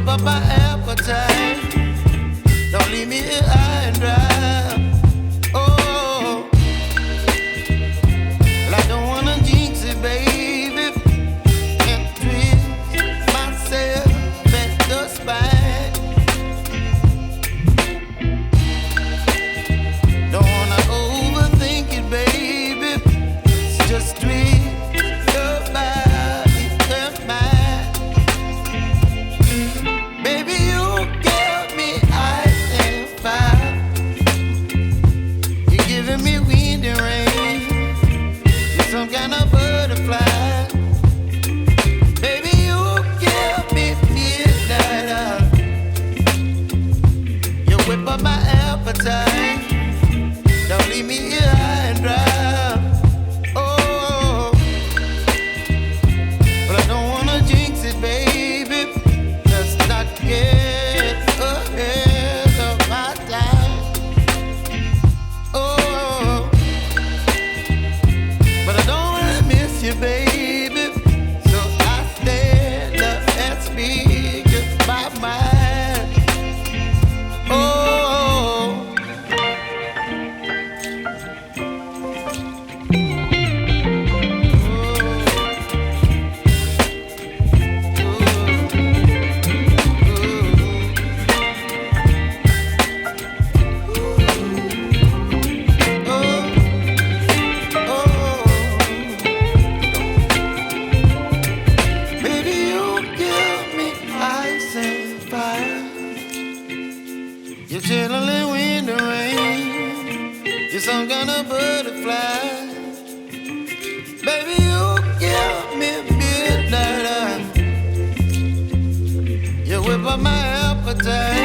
up my appetite. Don't leave me here high and dry. Oh, well, I don't wanna jinx it, baby, and twist myself at the spine. Don't wanna overthink it, baby. It's just twist your body and mine. Baby, you give me ice and fire. You're giving me wind and rain. You're some kind of butterfly. Baby, you give me midnight. You whip up my appetite. Don't leave me here high and dry. Oh, but I don't wanna jinx it, baby. Let's not get ahead of my time. Oh, but I don't wanna miss you, baby. So I stand up and speak my mind. Oh. Baby, you give me ice and fire. You're chilling wind and rain. You're some kind of butterfly. Baby, you give me midnight. You whip up my appetite.